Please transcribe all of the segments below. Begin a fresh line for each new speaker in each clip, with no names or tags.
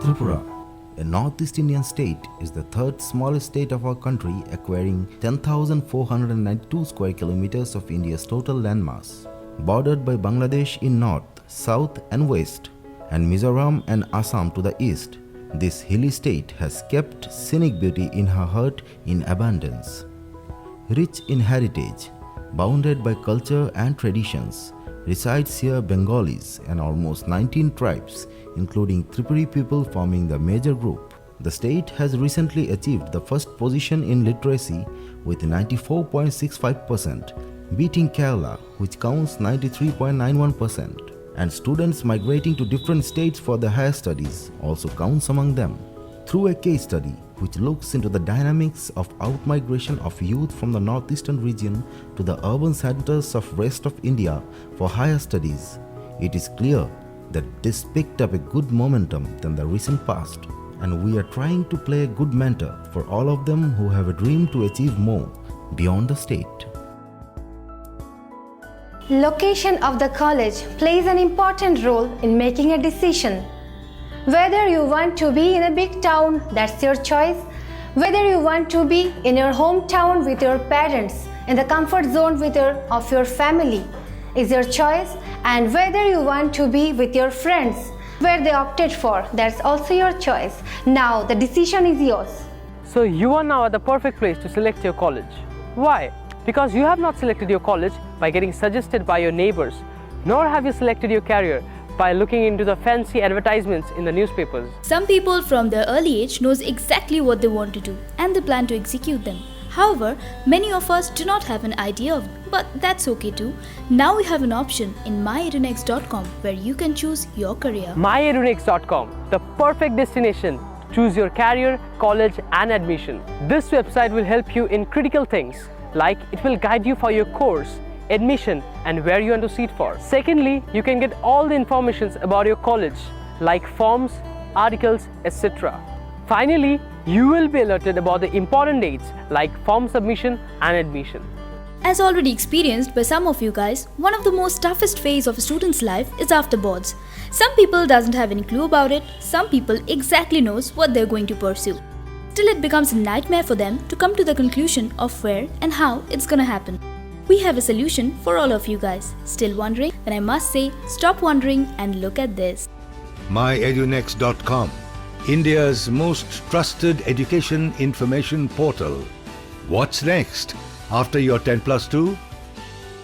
Tripura, a Northeast Indian state, is the third smallest state of our country, acquiring 10,492 square kilometers of India's total landmass, bordered by Bangladesh in north, south and west, and Mizoram and Assam to the east. This hilly state has kept scenic beauty in her heart in abundance. Rich in heritage, bounded by culture and traditions, resides here Bengalis and almost 19 tribes, including Tripuri people forming the major group. The state has recently achieved the first position in literacy with 94.65%, beating Kerala, which counts 93.91%. And students migrating to different states for their higher studies also counts among them. Through a case study which looks into the dynamics of outmigration of youth from the northeastern region to the urban centers of rest of India for higher studies, it is clear that this picked up a good momentum than the recent past, and we are trying to play a good mentor for all of them who have a dream to achieve more beyond the state.
Location of the college plays an important role in making a decision. Whether you want to be in a big town, that's your choice. Whether you want to be in your hometown with your parents, in the comfort zone of your family, is your choice. And whether you want to be with your friends, where they opted for, that's also your choice. Now the decision is yours.
So you are now at the perfect place to select your college. Why? Because you have not selected your college by getting suggested by your neighbors, nor have you selected your career by looking into the fancy advertisements in the newspapers.
Some people from their early age knows exactly what they want to do and they plan to execute them. However, many of us do not have an idea of it, but that's okay too. Now we have an option in myedunext.com where you can choose your career.
myedunext.com, the perfect destination. Choose your career, college and admission. This website will help you in critical things, like it will guide you for your course, admission and where you want to seat for. Secondly, you can get all the informations about your college, like forms, articles, etc. Finally, you will be alerted about the important dates like form submission and admission.
As already experienced by some of you guys, one of the most toughest phase of a student's life is after boards. Some people doesn't have any clue about it, some people exactly knows what they're going to pursue. Still, it becomes a nightmare for them to come to the conclusion of where and how it's gonna happen. We have a solution for all of you guys. Still wondering? Then I must say, stop wondering and look at this.
myedunext.com, India's most trusted education information portal. What's next after your 10+2?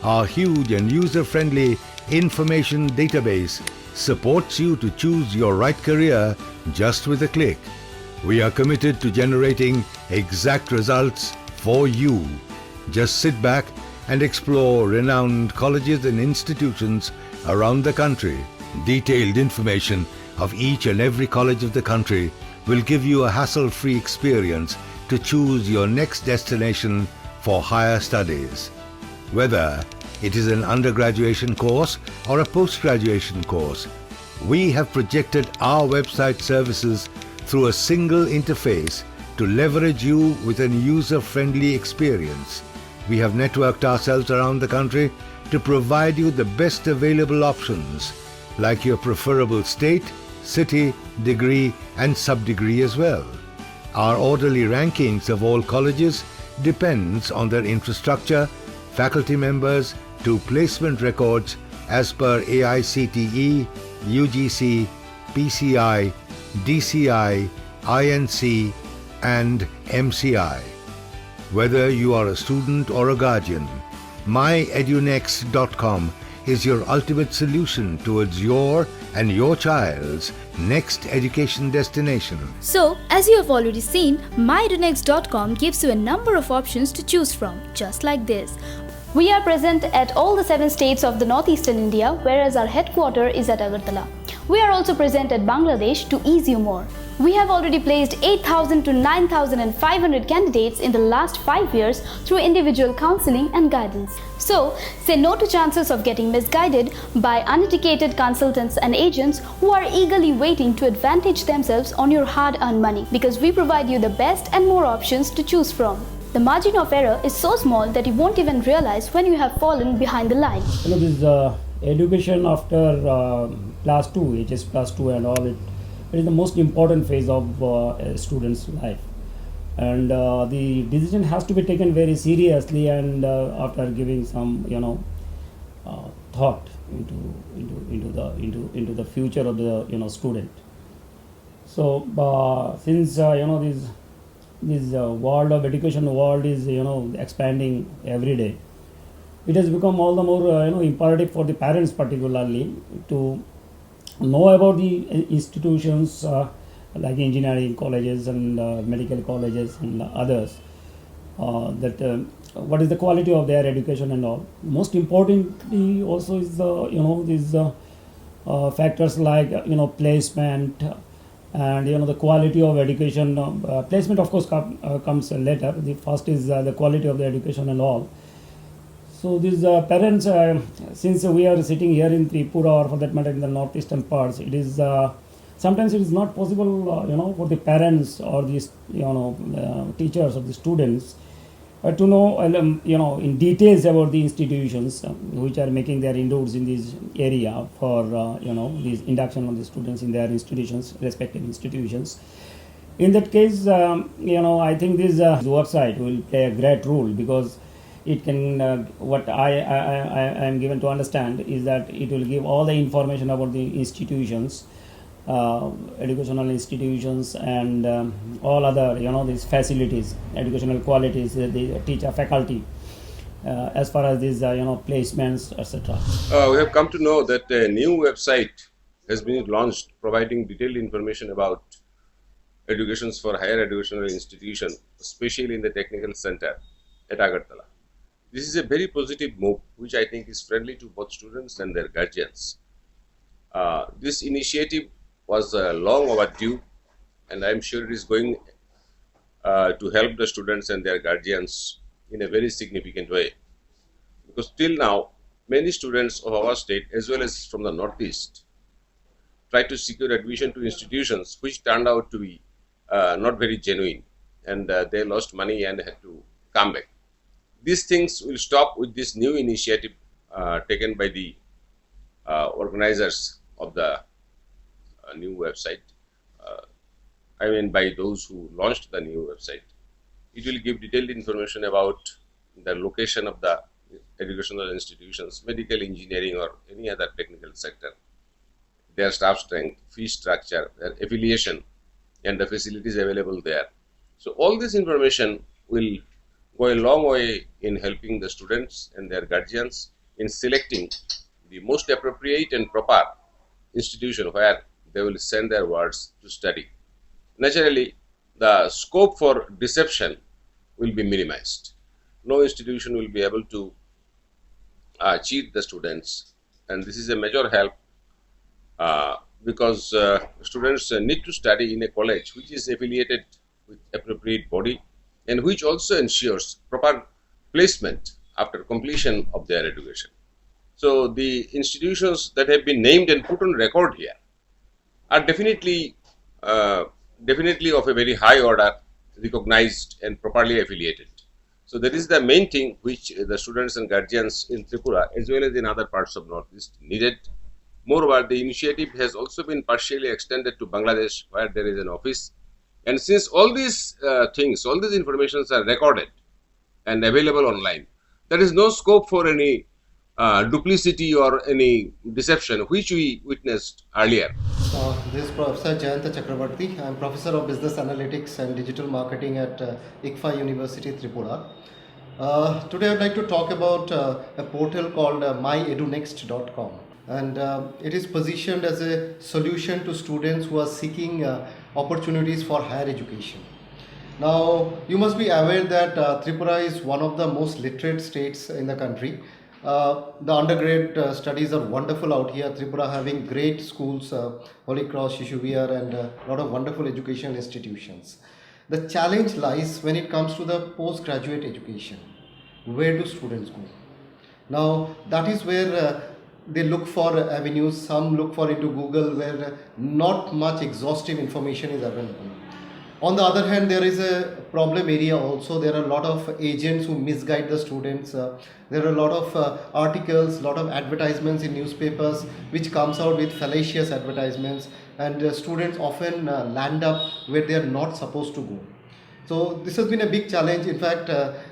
Our huge and user-friendly information database supports you to choose your right career just with a click. We are committed to generating exact results for you. Just sit back and explore renowned colleges and institutions around the country. Detailed information of each and every college of the country will give you a hassle-free experience to choose your next destination for higher studies. Whether it is an undergraduation course or a post-graduation course, we have projected our website services through a single interface to leverage you with an user-friendly experience. We have networked ourselves around the country to provide you the best available options, like your preferable state, city, degree and sub-degree as well. Our orderly rankings of all colleges depends on their infrastructure, faculty members to placement records as per AICTE, UGC, PCI, DCI, INC and MCI. Whether you are a student or a guardian, myedunext.com is your ultimate solution towards your and your child's next education destination.
So, as you have already seen, myedunext.com gives you a number of options to choose from, just like this. We are present at all the 7 states of the northeastern India, whereas our headquarters is at Agartala. We are also present at Bangladesh to ease you more. We have already placed 8,000 to 9,500 candidates in the last 5 years through individual counseling and guidance. So, say no to chances of getting misguided by uneducated consultants and agents who are eagerly waiting to advantage themselves on your hard-earned money, because we provide you the best and more options to choose from. The margin of error is so small that you won't even realize when you have fallen behind the line.
Hello, this is education after class 2, HS plus 2 and all, it is the most important phase of a student's life. And the decision has to be taken very seriously and after giving some, thought into the future of the student. So since this world of education world is expanding every day, it has become all the more imperative for the parents particularly to know about the institutions like engineering colleges and medical colleges and others, that what is the quality of their education and all. Most importantly also is the these factors like placement and the quality of education. Placement of course comes later. The first is the quality of the education and all. So these parents, since we are sitting here in Tripura or for that matter in the northeastern parts, it is sometimes it is not possible for the parents or the teachers of the students to know in details about the institutions which are making their inroads in this area for this induction of the students in their institutions, respective institutions. In that case, I think this website will play a great role, because it can what I am given to understand is that it will give all the information about the institutions, educational institutions and all other these facilities, educational qualities, the teacher faculty, as far as these placements, etc.
We have come to know that a new website has been launched providing detailed information about educations for higher educational institution, especially in the technical center at Agartala. This is a very positive move, which I think is friendly to both students and their guardians. This initiative was long overdue, and I am sure it is going to help the students and their guardians in a very significant way. Because till now, many students of our state as well as from the Northeast tried to secure admission to institutions which turned out to be not very genuine, and they lost money and had to come back. These things will stop with this new initiative taken by the organizers of the new website. I mean by those who launched the new website. It will give detailed information about the location of the educational institutions, medical, engineering or any other technical sector, their staff strength, fee structure, their affiliation and the facilities available there. So all this information will go a long way in helping the students and their guardians in selecting the most appropriate and proper institution where they will send their wards to study. Naturally, the scope for deception will be minimized. No institution will be able to cheat the students, and this is a major help because students need to study in a college which is affiliated with appropriate body and which also ensures proper placement after completion of their education. So the institutions that have been named and put on record here are definitely of a very high order, recognized and properly affiliated. So that is the main thing which the students and guardians in Tripura as well as in other parts of Northeast needed. Moreover, the initiative has also been partially extended to Bangladesh, where there is an office. And since all these things, all these informations are recorded and available online, there is no scope for any duplicity or any deception, which we witnessed earlier.
This is Professor Jayanta Chakrabarti. I am Professor of Business Analytics and Digital Marketing at ICFA University, Tripura. Today I would like to talk about a portal called myedunext.com, and it is positioned as a solution to students who are seeking opportunities for higher education. Now, you must be aware that Tripura is one of the most literate states in the country. The undergrad studies are wonderful out here. Tripura having great schools, Holy Cross, Shishu Vihar, and a lot of wonderful educational institutions. The challenge lies when it comes to the postgraduate education. Where do students go? Now, that is where they look for avenues. Some look for into Google, where not much exhaustive information is available. On the other hand, there is a problem area also. There are a lot of agents who misguide the students. There are a lot of articles, lot of advertisements in newspapers which comes out with fallacious advertisements, and students often land up where they are not supposed to go. So this has been a big challenge. In fact,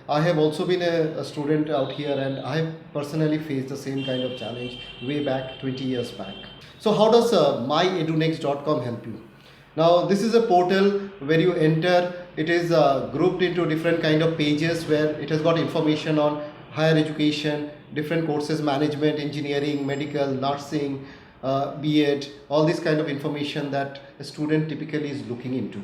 I have also been a student out here, and I have personally faced the same kind of challenge way back 20 years back. So how does myedunext.com help you? Now this is a portal where you enter. It is grouped into different kind of pages where it has got information on higher education, different courses, management, engineering, medical, nursing, B.Ed, all this kind of information that a student typically is looking into.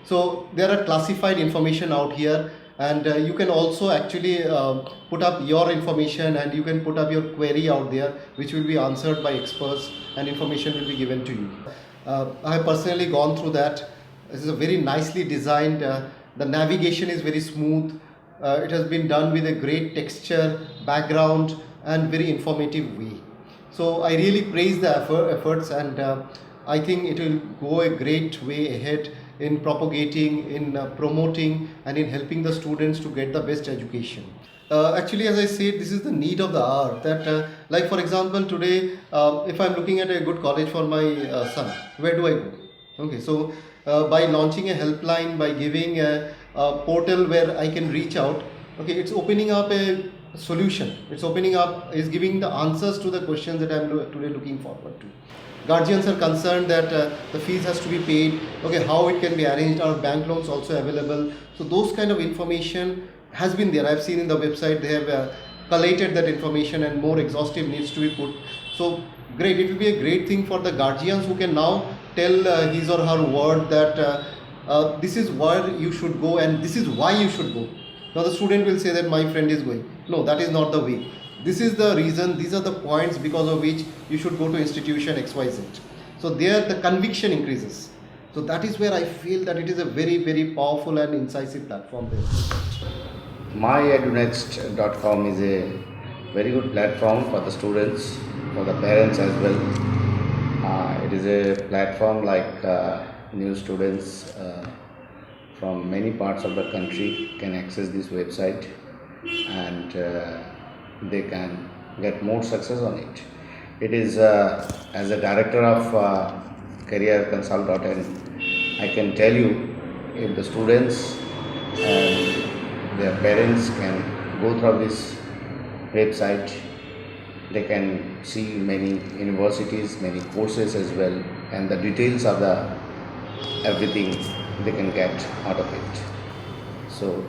So there are classified information out here, and you can also actually put up your information, and you can put up your query out there, which will be answered by experts, and information will be given to you. I have personally gone through that. This is a very nicely designed, the navigation is very smooth. It has been done with a great texture, background, and very informative way. So I really praise the efforts, and I think it will go a great way ahead in propagating, in promoting, and in helping the students to get the best education. Actually, as I said, this is the need of the hour. That, like for example, today, if I'm looking at a good college for my son, where do I go? Okay, so by launching a helpline, by giving a portal where I can reach out, okay, it's opening up a solution. It's opening up, is giving the answers to the questions that I'm today looking forward to. Guardians are concerned that the fees has to be paid, okay, how it can be arranged, are bank loans also available. So those kind of information has been there. I've seen in the website they have collated that information, and more exhaustive needs to be put. So great, it will be a great thing for the guardians who can now tell his or her word that this is where you should go and this is why you should go. Now the student will say that my friend is going. No, that is not the way. This is the reason, these are the points because of which you should go to institution XYZ. So there the conviction increases. So that is where I feel that it is a very, very powerful and incisive platform there.
myedunext.com is a very good platform for the students, for the parents as well. It is a platform like new students from many parts of the country can access this website, and they can get more success on it. It is as a director of careerconsult.in, I can tell you, if the students and their parents can go through this website, they can see many universities, many courses as well, and the details of the everything they can get out of it. So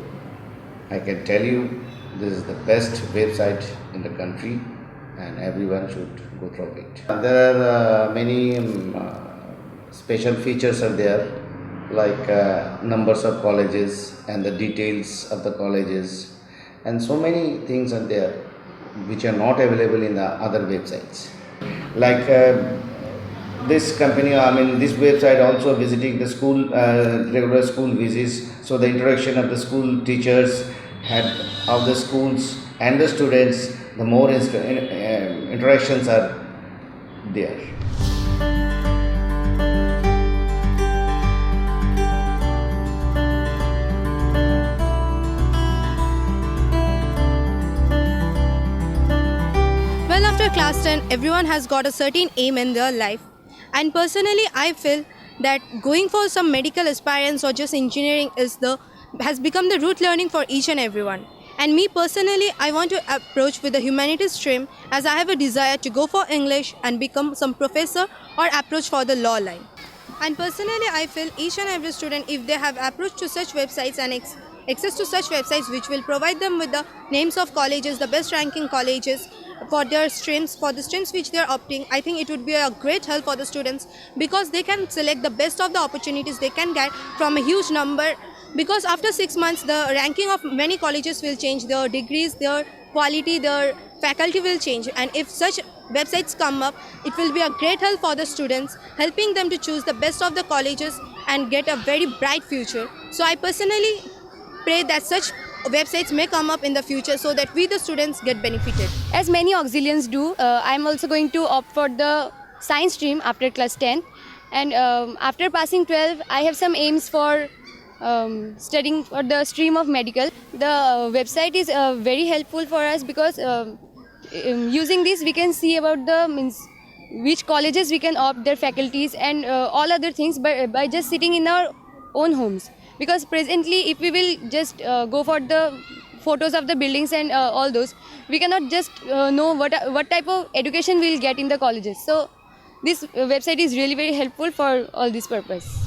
I can tell you, this is the best website in the country, and everyone should go through it. There are many special features are there, like numbers of colleges and the details of the colleges, and so many things are there which are not available in the other websites. Like this company, this website also visiting the school, regular school visits, so the interaction of the school teachers of the schools and the students, the more interactions are there.
Well, after class 10, everyone has got a certain aim in their life. And personally, I feel that going for some medical aspirants or just engineering has become the route learning for each and everyone. And me personally, I want to approach with the humanities stream, as I have a desire to go for English and become some professor or approach for the law line. And personally, I feel each and every student, if they have approach to such websites and access to such websites which will provide them with the names of colleges, the best ranking colleges for their streams, for the streams which they are opting, I think it would be a great help for the students, because they can select the best of the opportunities they can get from a huge number. Because after 6 months, the ranking of many colleges will change, their degrees, their quality, their faculty will change. And if such websites come up, it will be a great help for the students, helping them to choose the best of the colleges and get a very bright future. So I personally pray that such websites may come up in the future so that we the students get benefited.
As many auxilians do, I am also going to opt for the science stream after class 10. And after passing 12, I have some aims for studying for the stream of medical. The website is very helpful for us because using this we can see about the which colleges we can opt, their faculties and all other things by just sitting in our own homes. Because presently if we will just go for the photos of the buildings and all those, we cannot just know what type of education we will get in the colleges. So this website is really very helpful for all this purpose.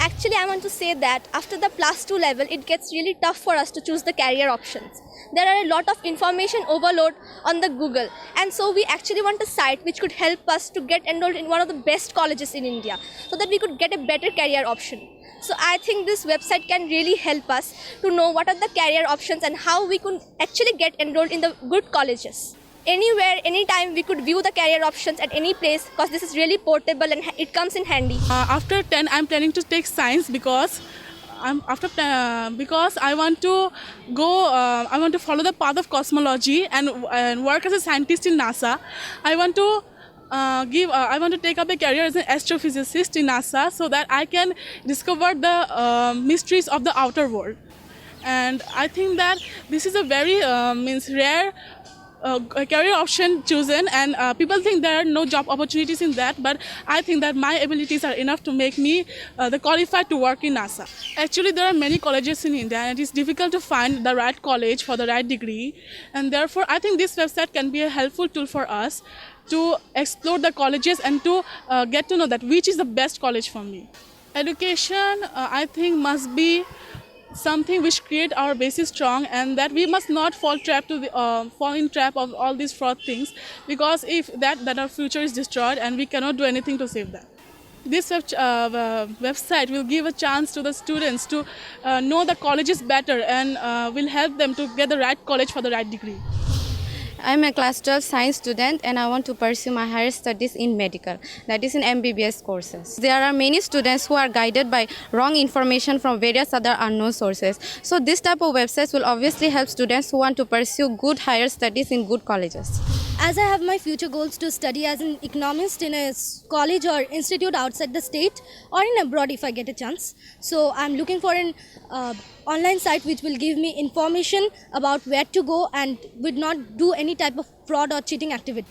Actually, I want to say that after the +2 level, it gets really tough for us to choose the career options. There are a lot of information overload on the Google, and so we actually want a site which could help us to get enrolled in one of the best colleges in India so that we could get a better career option. So I think this website can really help us to know what are the career options and how we could actually get enrolled in the good colleges. Anywhere, anytime we could view the career options at any place because this is really portable and it comes in handy.
After 10, I'm planning to take science because I want to go. I want to follow the path of cosmology and work as a scientist in NASA. I want to I want to take up a career as an astrophysicist in NASA so that I can discover the mysteries of the outer world. And I think that this is a very rare career option chosen, and people think there are no job opportunities in that, but I think that my abilities are enough to make me the qualified to work in NASA. Actually, there are many colleges in India and it is difficult to find the right college for the right degree, and therefore I think this website can be a helpful tool for us to explore the colleges and to get to know that which is the best college for me. Education, I think, must be something which create our basis strong, and that we must not fall in trap of all these fraud things, because if that our future is destroyed and we cannot do anything to save that. This website will give a chance to the students to know the colleges better and will help them to get the right college for the right degree.
I'm a class 12 science student and I want to pursue my higher studies in medical, that is in MBBS courses. There are many students who are guided by wrong information from various other unknown sources. So this type of websites will obviously help students who want to pursue good higher studies in good colleges.
As I have my future goals to study as an economist in a college or institute outside the state or in abroad if I get a chance. So I'm looking for an online site which will give me information about where to go and would not do any type of fraud or cheating activity.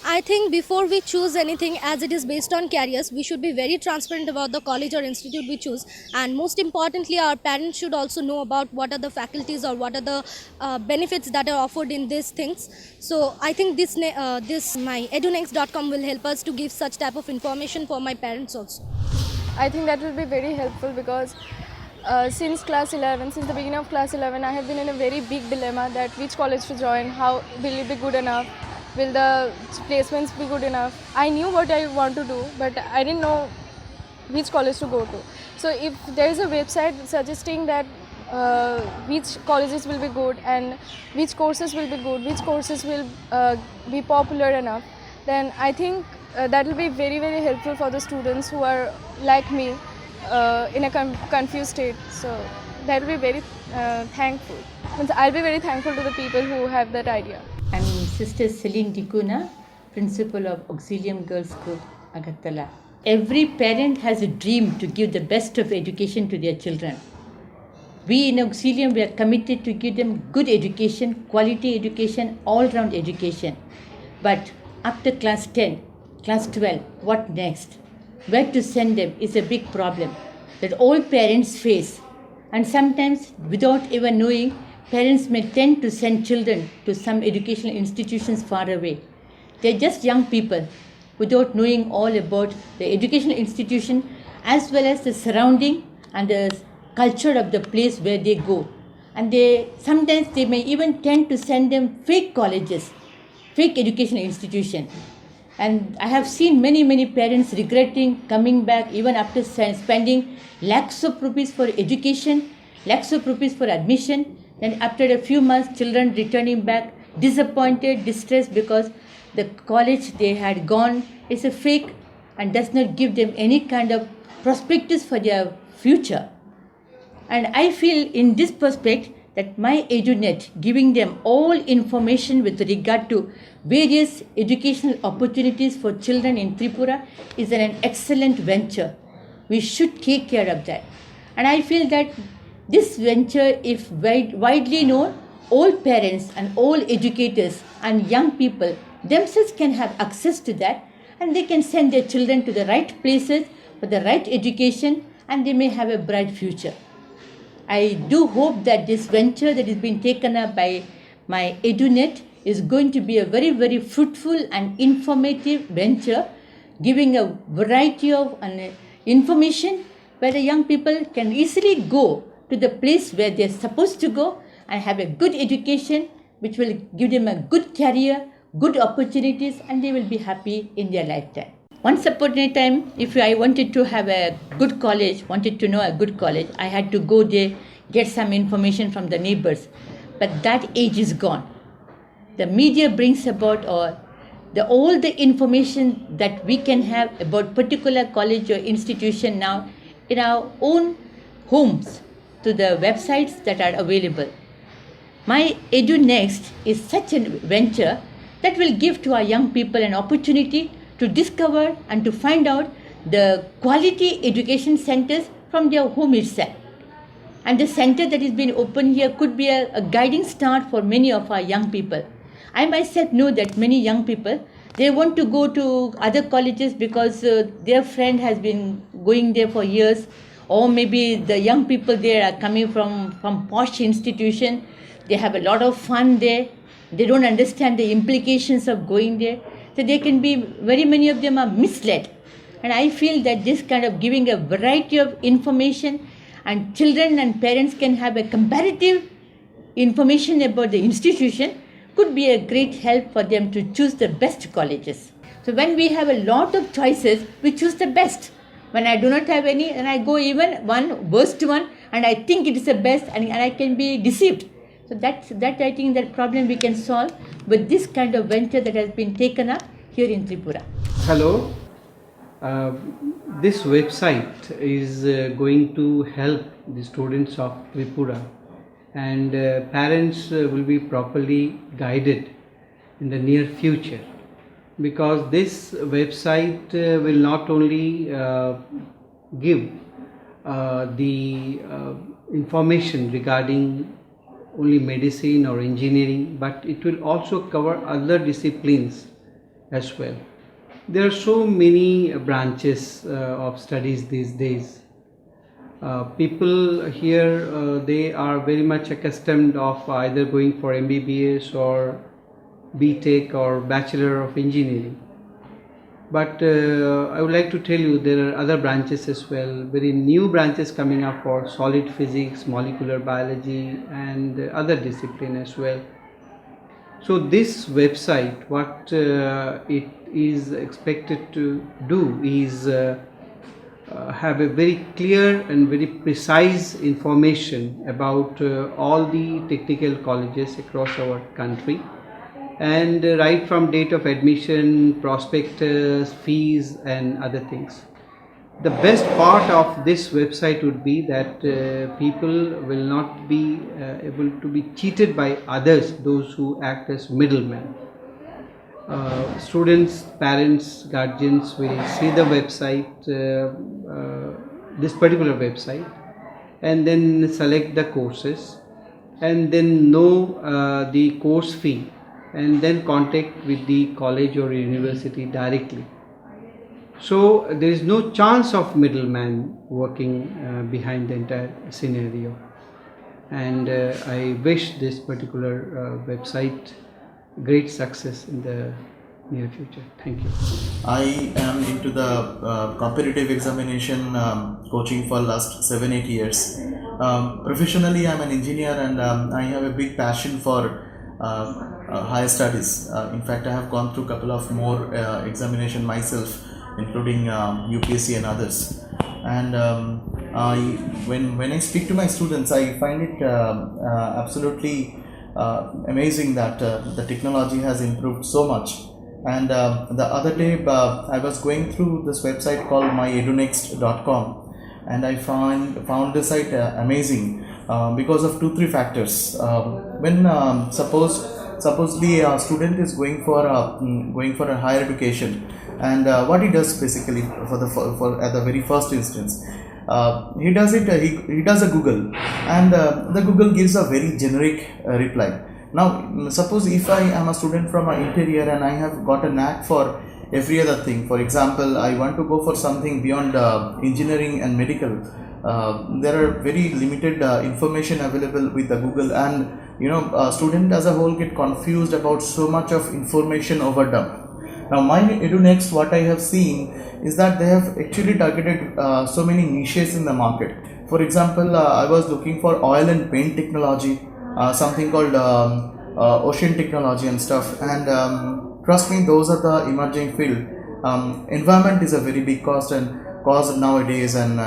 I think before we choose anything, as it is based on careers, we should be very transparent about the college or institute we choose, and most importantly our parents should also know about what are the faculties or what are the benefits that are offered in these things. So I think this my edunext.com will help us to give such type of information for my parents also.
I think that will be very helpful because since the beginning of class 11, I have been in a very big dilemma that which college to join, how will it be good enough, will the placements be good enough. I knew what I want to do, but I didn't know which college to go to. So if there is a website suggesting that which colleges will be good and which courses will be good, which courses will be popular enough, then I think that will be very, very helpful for the students who are like me in a confused state. So that will be very thankful. I'll be very thankful to the people who have that idea.
I'm Sister Celine Dikuna, Principal of Auxilium Girls' School, Agartala. Every parent has a dream to give the best of education to their children. We in Auxilium, we are committed to give them good education, quality education, all-round education. But after class 10, class 12, what next? Where to send them is a big problem that all parents face. And sometimes, without even knowing, parents may tend to send children to some educational institutions far away. They're just young people without knowing all about the educational institution as well as the surrounding and the culture of the place where they go. And sometimes they may even tend to send them fake colleges, fake educational institutions. And I have seen many, many parents regretting coming back even after spending lakhs of rupees for education, lakhs of rupees for admission. Then after a few months, children returning back disappointed, distressed because the college they had gone is a fake and does not give them any kind of prospectus for their future. And I feel in this perspective that my EduNet, giving them all information with regard to various educational opportunities for children in Tripura, is an excellent venture. We should take care of that. And I feel that this venture, if widely known, all parents and all educators and young people themselves can have access to that, and they can send their children to the right places for the right education, and they may have a bright future. I do hope that this venture that is being taken up by my EduNet is going to be a very, very fruitful and informative venture, giving a variety of information where the young people can easily go to the place where they're supposed to go and have a good education, which will give them a good career, good opportunities, and they will be happy in their lifetime. Once upon a time, if I wanted to have a good college, wanted to know a good college, I had to go there, get some information from the neighbors. But that age is gone. The media brings about all the information that we can have about particular college or institution now in our own homes to the websites that are available. My EduNext is such a venture that will give to our young people an opportunity to discover and to find out the quality education centers from their home itself. And the center that is being opened here could be a guiding star for many of our young people. I myself know that many young people, they want to go to other colleges because their friend has been going there for years, or maybe the young people there are coming from posh institution. They have a lot of fun there. They don't understand the implications of going there. So they can be, very many of them are misled. And I feel that this kind of giving a variety of information, and children and parents can have a comparative information about the institution, could be a great help for them to choose the best colleges. So when we have a lot of choices, we choose the best. When I do not have any, and I go even one worst one, and I think it is the best, and I can be deceived. So that I think that problem we can solve with this kind of venture that has been taken up here in Tripura.
Hello. This website is going to help the students of Tripura, and parents will be properly guided in the near future, because this website will not only give the information regarding only medicine or engineering, but it will also cover other disciplines as well. There are so many branches of studies these days. People here, they are very much accustomed of either going for MBBS or BTech or Bachelor of Engineering. But I would like to tell you there are other branches as well, very new branches coming up for solid physics, molecular biology, and other discipline as well. So this website, what it is expected to do is have a very clear and very precise information about all the technical colleges across our country, and right from date of admission, prospectus, fees, and other things. The best part of this website would be that people will not be able to be cheated by others, those who act as middlemen. Students, parents, guardians will see the website, this particular website, and then select the courses, and then know the course fee, and then contact with the college or university directly. So there is no chance of middleman working behind the entire scenario, and I wish this particular website great success in the near future. Thank you.
I am into the competitive examination coaching for last 7-8 years. Professionally, I am an engineer, and I have a big passion for higher studies. In fact, I have gone through a couple of more examination myself, including UPSC and others. And when I speak to my students, I find it absolutely amazing that the technology has improved so much. And the other day I was going through this website called myedunext.com, and I found this site amazing because of 2-3 factors. When supposedly a student is going for a higher education, and what he does basically for at the very first instance, He does it. He does a Google, and the Google gives a very generic reply. Now, suppose if I am a student from an interior and I have got a knack for every other thing. For example, I want to go for something beyond engineering and medical. There are very limited information available with the Google, and a student as a whole get confused about so much of information overdump. Now, my EduNext, what I have seen is that they have actually targeted so many niches in the market. For example, I was looking for oil and paint technology, something called ocean technology and stuff, and trust me, those are the emerging field. Environment is a very big cost nowadays, and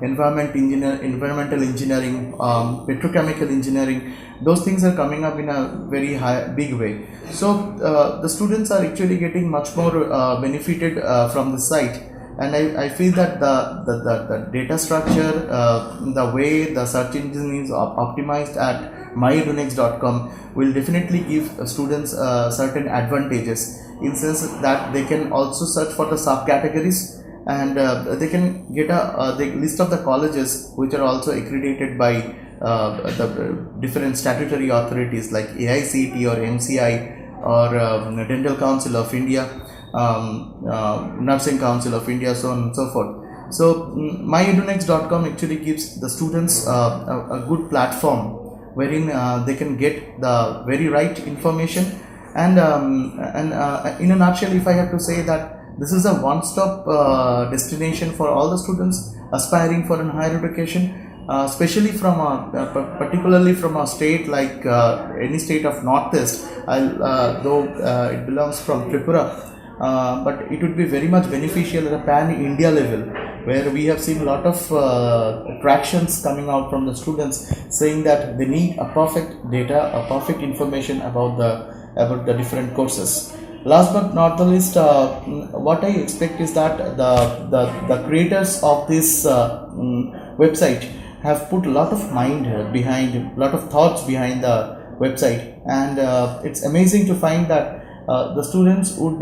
environmental engineering, petrochemical engineering, those things are coming up in a very big way. So the students are actually getting much more benefited from the site, and I feel that the data structure, the way the search engine is optimized at myedunext.com will definitely give students certain advantages, in sense that they can also search for the subcategories, and they can get the list of the colleges which are also accredited by the different statutory authorities like AICTE or MCI or Dental Council of India, Nursing Council of India, so on and so forth. So myedunext.com actually gives the students a good platform wherein they can get the very right information, and in a nutshell, if I have to say that this is a one-stop destination for all the students aspiring for a higher education, especially from particularly from a state like any state of Northeast, though it belongs from Tripura, but it would be very much beneficial at a pan-India level, where we have seen a lot of attractions coming out from the students saying that they need a perfect data, a perfect information about the different courses. Last but not the least, what I expect is that the creators of this website have put a lot of mind behind, a lot of thoughts behind the website, and it's amazing to find that the students would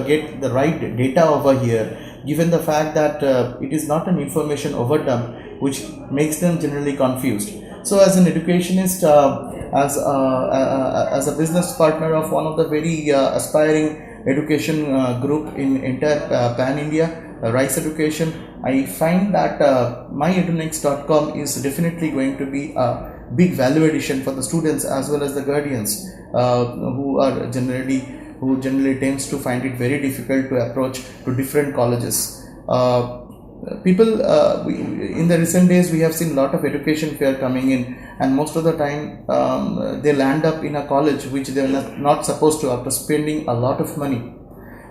get the right data over here, given the fact that it is not an information overdump which makes them generally confused. So as an educationist, as a business partner of one of the very aspiring education group in entire pan India, Rice Education, I find that myedunext.com is definitely going to be a big value addition for the students as well as the guardians, who generally tends to find it very difficult to approach to different colleges. People in the recent days, we have seen a lot of education fair coming in, and most of the time they land up in a college which they are not supposed to, after spending a lot of money,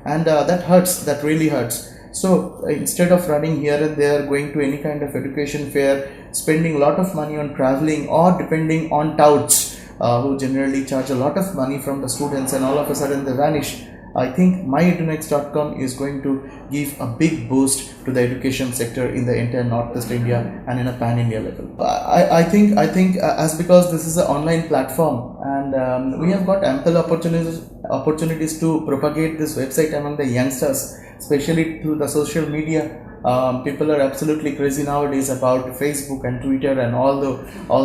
and that hurts, that really hurts. So instead of running here and there, going to any kind of education fair, spending a lot of money on traveling, or depending on touts who generally charge a lot of money from the students, and all of a sudden they vanish, I think myedunext.com is going to give a big boost to the education sector in the entire Northeast India and in a pan-India level. I think as because this is an online platform, and we have got ample opportunities to propagate this website among the youngsters, especially through the social media. People are absolutely crazy nowadays about Facebook and Twitter and all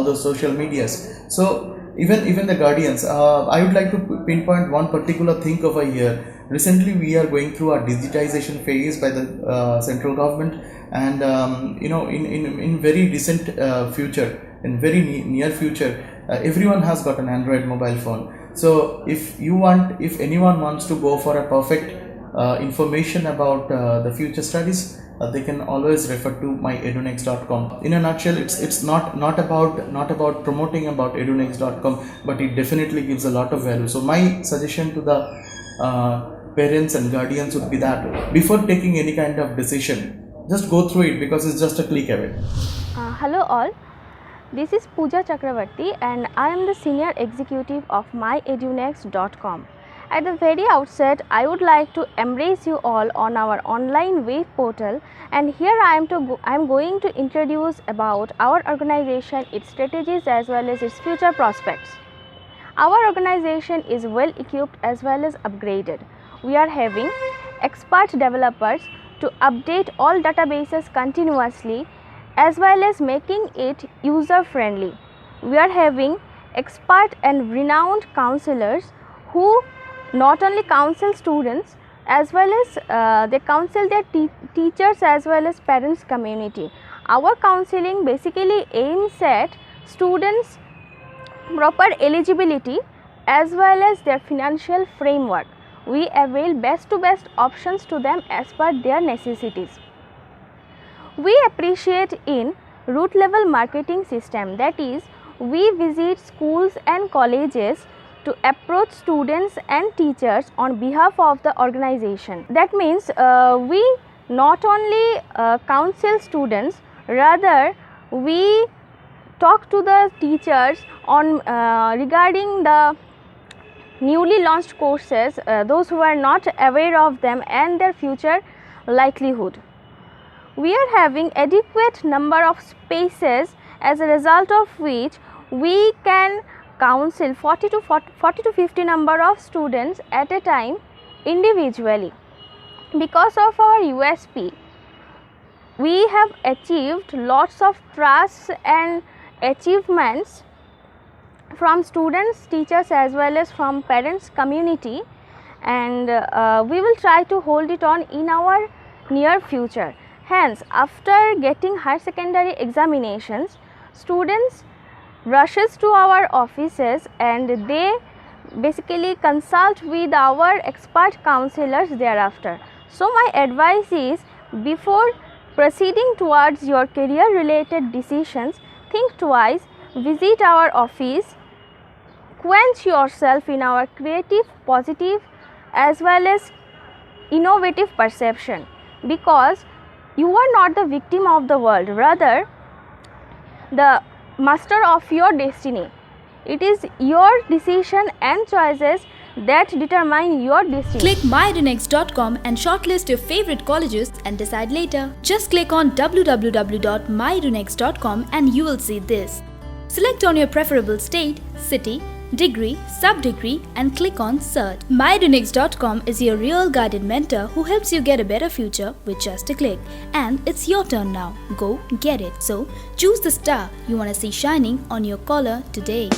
those social medias. So even the guardians, I would like to pinpoint one particular thing over here. Recently, we are going through a digitization phase by the central government, and in very recent future, in very near future, everyone has got an Android mobile phone. So if anyone wants to go for a perfect information about the future studies, they can always refer to myedunext.com. In a nutshell, it's not about promoting about edunext.com, but it definitely gives a lot of value. So my suggestion to the parents and guardians would be that before taking any kind of decision, just go through it, because it's just a click away.
Hello all, this is Pooja Chakravarti, and I am the senior executive of myedunext.com. At the very outset, I would like to embrace you all on our online web portal, and here I am going to introduce about our organization, its strategies as well as its future prospects. Our organization is well equipped as well as upgraded. We are having expert developers to update all databases continuously as well as making it user friendly. We are having expert and renowned counselors who not only counsel students as well as they counsel their teachers as well as parents community. Our counseling basically aims at students' proper eligibility as well as their financial framework. We avail best to best options to them as per their necessities. We appreciate in root level marketing system, that is, we visit schools and colleges to approach students and teachers on behalf of the organization. That means we not only counsel students, rather we talk to the teachers on regarding the newly launched courses, those who are not aware of them and their future likelihood. We are having adequate number of spaces, as a result of which we can counsel 40 to 50 number of students at a time individually. Because of our USP, we have achieved lots of trust and achievements from students, teachers as well as from parents community, and we will try to hold it on in our near future. Hence, after getting higher secondary examinations, students rushes to our offices and they basically consult with our expert counselors thereafter. So my advice is, before proceeding towards your career related decisions, think twice, visit our office, quench yourself in our creative, positive as well as innovative perception, because you are not the victim of the world, rather the master of your destiny. It is your decision and choices that determine your destiny.
Click myrunext.com and shortlist your favorite colleges and decide later. Just click on www.myrunext.com and you will see this. Select on your preferable state, city, degree, sub-degree and click on search. myrunext.com is your real guided mentor who helps you get a better future with just a click. And it's your turn now. Go get it. So choose the star you want to see shining on your collar today.